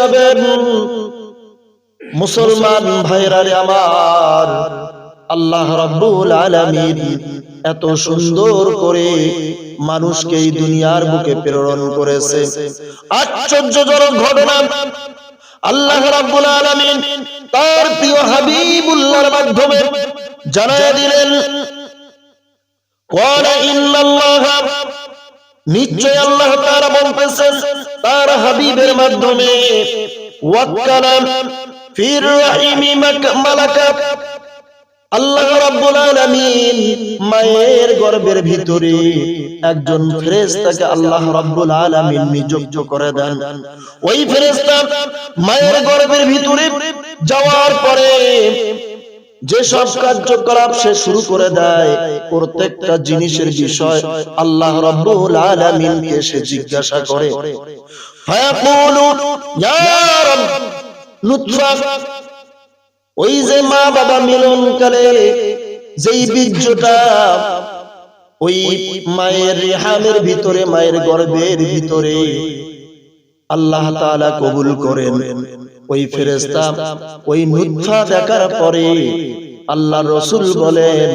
যাবেন। মুসলমান ভাইরা রে আমার, আল্লাহ রাব্বুল আলামিন এত সুন্দর করে মানুষকে এই দুনিয়ার বুকে প্রেরণ করেছে। আশ্চর্যজনক ঘটনা, আল্লাহ রাব্বুল আলামিন তার প্রিয় হাবিবুল্লাহর মাধ্যমে জানায় দিলেন, ওয়ালা ইন্নাল্লাহ, নিশ্চয় আল্লাহ তাআলা বলতেছেন তার হাবিবের মাধ্যমে, ওয়াক্কালা ফির রাহিমি মালাকা, আল্লাহ রাব্বুল আলামিন মায়ের গর্ভের ভিতরে একজন ফেরেশতাকে আল্লাহ রাব্বুল আলামিন নিযুক্ত করে দেন। ওই ফেরেশতা মায়ের গর্ভের ভিতরে যাওয়ার পরে যে সব কার্যকলাপ সে শুরু করে দেয়, প্রত্যেকটা জিনিসের বিষয় আল্লাহ রাব্বুল আলামিনকে সে জিজ্ঞাসা করে। ফায়াকুলু ইয়া রাব নুতফা, ওই যে মা বাবা মিলনকালে যেই বীর্যটা ওই মায়ের রেহামের ভিতরে, মায়ের গর্ভের ভিতরে আল্লাহ তাআলা কবুল করেন, ওই ফেরেশতা ওই নুতফা দেখার পরে আল্লাহর রাসূল বলেন,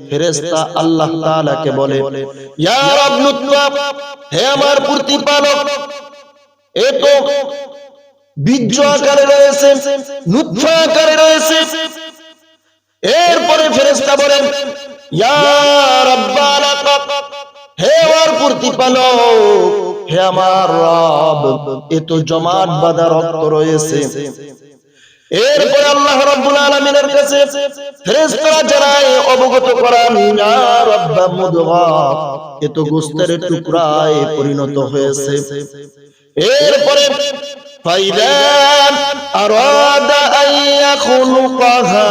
ফেরেশতা আল্লাহ তাআলাকে বলে, ইয়া রাব নুতফা, হে আমার প্রতিপালক, এ তো বীর্য আকারে রয়েছে, নুতফা আকারে রয়েছে। এরপরে ফেরেশতা বলেন, ইয়া রাব্বাল আলামিন, হে আমার প্রতিপালক, হে আমার রব, এ তো জমাট বাঁধা রক্ত রয়েছে। এরপর আল্লাহ রাব্বুল আলামিনের কাছে ফেরেশতারা জানায়, অবগত করান, ইয়া রাব্বা মুদগা, এ তো গোশতের টুকরায় পরিণত হয়েছে। এরপরে ফাইদা আরাদা আইয়াখলুকাহা,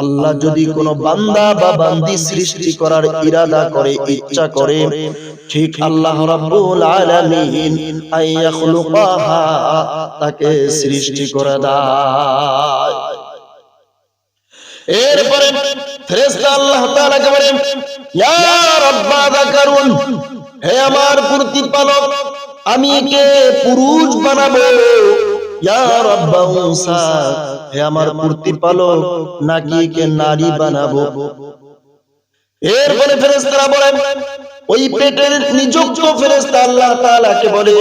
আল্লাহ যদি কোনো বান্দা বা বান্দি সৃষ্টি করার ইরাদা করে, ইচ্ছা করে, ঠিক আল্লাহ রাব্বুল আলামিন আইয়াখলুকাহা, তাকে সৃষ্টি করে দেয়। এরপরে ফেরেশতা আল্লাহ তাআলাকে বলেন, ইয়া রাব্বা যাকারুন, হে আমার প্রতিপালক, আমি কে পুরুষ বানাবো, ইয়া রাব্বা উনসা, হে আমার প্রতিপালক, নাকি কে নারী বানাবো। এরপরে ফেরেশতারা বলেন, ওই পেটের নিযুক্ত ফেরেশতা আল্লাহ তাআলাকে বলে,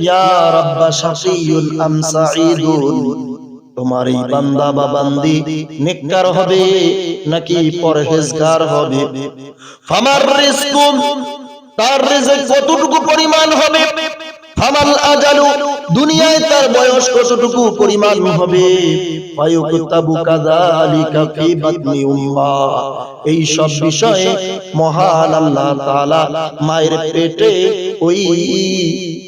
ইয়া রাব্বা শাকিয়ুন আম সাঈদুন, তোমার এই বান্দা বা বান্দি নেককার হবে নাকি পরহেজগার হবে। ফামার রিজকু, তার রিজিক কতটুকু পরিমাণ হবে। ফামাল আজালু, দুনিয়ায় তার বয়স কতটুকু পরিমাণ হবে। ফায়ুকতাবু কাযালিকা ফি বাতনি উম্মা, এই সব বিষয়ে মহান আল্লাহ তাআলা মায়ের পেটে ওই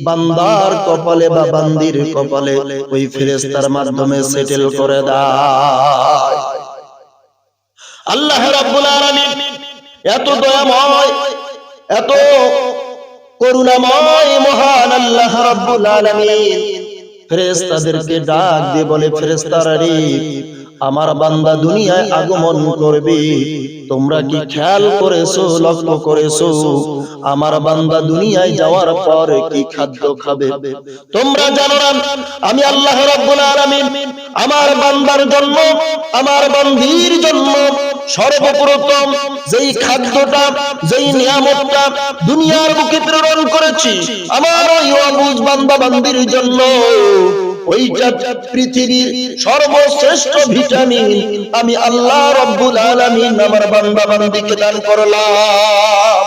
বান্দার কপালে বা বান্দির কপালে ওই ফেরেশতার মাধ্যমে সেটেল করে দেয়। আল্লাহ রাব্বুল আলামিন এত দয়াময়, এত করুণাময় মহান আল্লাহ রাব্বুল আলামিন ফেরেশতাদেরকে ডাক দিয়ে বলে, ফেরেশতারা রে, আমার বান্দা দুনিয়ায় আগমন করবে, তোমরা কি খেয়াল করেছো, লক্ষ্য করেছো আমার বান্দা দুনিয়ায় যাওয়ার পর কি খাদ্য খাবে? তোমরা জানো না আমি আল্লাহ রাব্বুল আলামিন আমার বান্দার জন্য, আমার বান্দির জন্য সর্বপ্রথম যেই খাদ্যটা, যেই নিয়ামতটা দুনিয়ার বুকে প্রেরণ করেছি আমার ওই অবুঝ বান্দা বান্দির জন্য, ওইটা পৃথিবীর সর্বশ্রেষ্ঠ ভিটামিন আমি আল্লাহ রাব্বুল আলামিন আমার বান্দা বান্দিকে দান করলাম।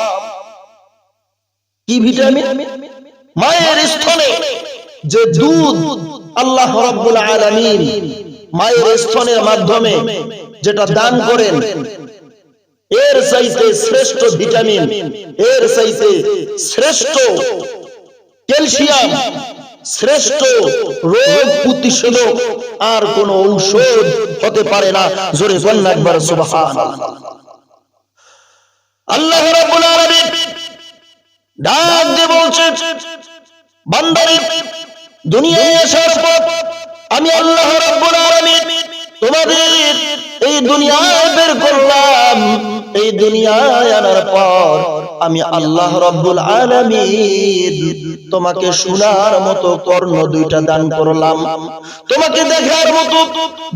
কি ভিটামিন? মায়ের স্তনে যে দুধ আল্লাহ রাব্বুল আলামিন মায়ের স্তনের মাধ্যমে যেটা দান করেন, এর চাইতে শ্রেষ্ঠ ভিটামিন, এর চাইতে শ্রেষ্ঠ ক্যালসিয়াম, শ্রেষ্ঠ রোগ প্রতিষেধক আর কোন ঔষধ হতে পারে না। জোরে বলেন একবার সুবহানাল্লাহ। আল্লাহ রাব্বুল আলামিন ডাক দিয়ে বলছে, বান্দারে দুনিয়ায় আসার পর আমি আল্লাহ রাব্বুল আলামিন তোমাদের এই দুনিয়ায় বের করলাম, এই দুনিয়ায় আনার পর আমি আল্লাহ রাব্বুল আলামিন তোমাকে শোনার মতো কর্ণ দুইটা দান করলাম, তোমাকে দেখার মতো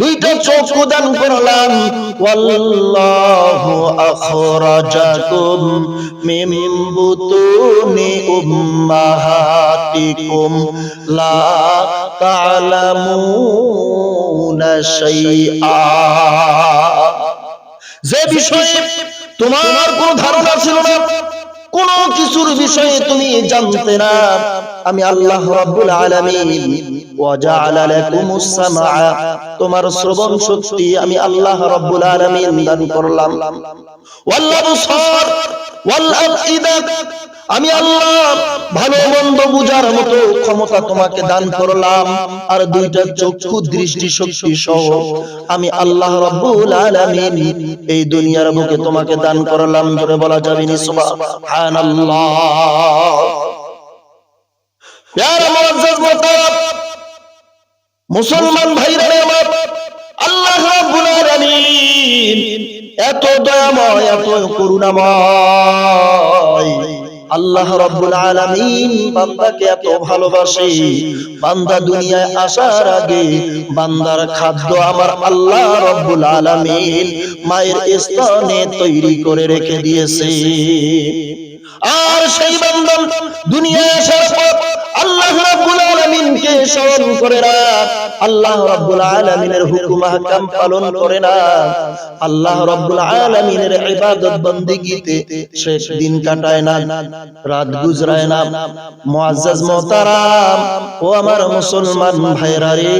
দুইটা চক্ষু দান করলাম। ওয়াল্লাহু আখরাজাকুম মিন বুতুনি উম্মাহাতিকুম লা তা'লামুনা শাইআ। যে বিষয়ে তোমার কোনো ধারণা ছিল না, কোন কিছুর বিষয়ে তুমি জানতে না, আমি আল্লাহ রাব্বুল আলামিন ওয়া জাআলা লাকুমুস সামআ, তোমার শ্রবণ শক্তি আমি আল্লাহ রাব্বুল আলামিন দান করলাম। ওয়াল আবসার ওয়াল আফইদা, আমি আল্লাহ ভালো মন্দ বুঝার মতো ক্ষমতা তোমাকে দান করলাম। আর দুইটা চক্ষু দৃষ্টি শক্তি সহ আমি আল্লাহ রাব্বুল আলামিন এই দুনিয়ার বুকে তোমাকে দান করলাম। জোরে বলা যাবে না সুবহানাল্লাহ। প্যারা মুআজ্জাজ মুহতারাম মুসলমান ভাইরা আমার, আল্লাহ রাব্বুল আলামিন এত দয়াময়, এত করুণাময়। আল্লাহ রাব্বুল আলামিন বান্দাকে এত ভালোবাসে, বান্দা দুনিয়ায় আসার আগে বান্দার খাদ্য আমার আল্লাহ রাব্বুল আলামিন মায়ের স্তনে তৈরি করে রেখে দিয়েছে। আর সেই বান্দা দুনিয়ায় আসার পর আল্লাহ রাব্বুল আলামিনকে স্মরণ করে না, আল্লাহ রাব্বুল আলামিনের হুকুম আহকাম পালন করে না, আল্লাহ রাব্বুল আলামিনের ইবাদত বন্দেগীতে সে দিন কাটায় না, রাত গুজরায় না। মুআজ্জাজ মুহতারাম ও আমার মুসলমান ভাইরা রে,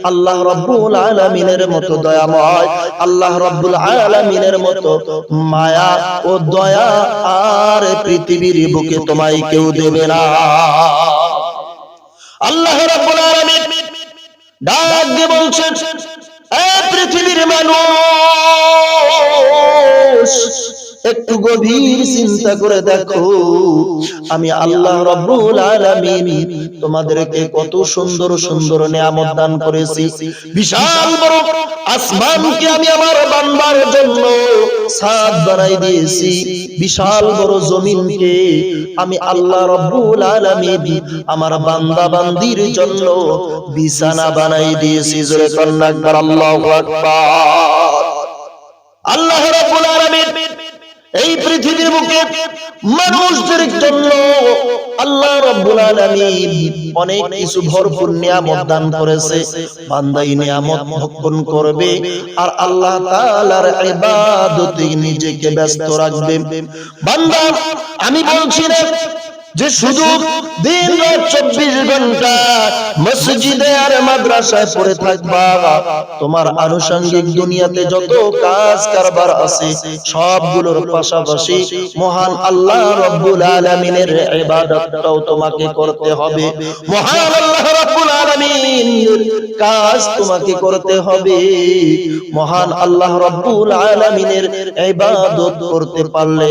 আল্লাহ রাব্বুল আলামিনের মতো দয়াময়, আল্লাহ রাব্বুল আলামিনের মতো মায়া ও দয়া আর পৃথিবীর বুকে তোমায় কেউ দেবে না। আল্লাহ রাব্বুল আলামিন ডাক দিয়ে বলছেন, এ পৃথিবীর মানুষ, একটু গভীর চিন্তা করে দেখো, আমি আল্লাহ রাব্বুল আলামিন তোমাদেরকে কত সুন্দর সুন্দর নিয়ামত দান করেছি। বিশাল বড় আসমানকে আমি আমার বান্দার জন্য ছাদ বানাই দিয়েছি, বিশাল বড় জমিনকে আমি আল্লাহ রাব্বুল আলামিন আমার বান্দা বান্দির জন্য বিছানা বানাই দিয়েছি। জোরে কন্যা আকবার, আল্লাহু আকবার। আল্লাহ রাব্বুল আলামিন এই পৃথিবীর বুকে মানুষদের জন্য আল্লাহ রাব্বুল আলামিন অনেক কিছু ভরপুর নিয়ামত দান করেছে। বান্দা এই নিয়ামত ভক্ষণ করবে আর আল্লাহ তাআলার ইবাদতে নিজেকে ব্যস্ত রাখবে। বান্দা, আমি বলছি না যে শুধু দিন রাত 24 ঘন্টা মসজিদে আর মাদ্রাসায় পড়ে থাকবা, তোমার আনুষঙ্গিক দুনিয়াতে যত কাজ কারবার আছে সবগুলোর পাশাপাশি মহান আল্লাহ রাব্বুল আলামিনের ইবাদতটাও তোমাকে করতে হবে। মহান আল্লাহ রাব্বুল আলামিনের কাজ তোমাকে করতে হবে। মহান আল্লাহ রাব্বুল আলামিনের ইবাদত করতে পারলে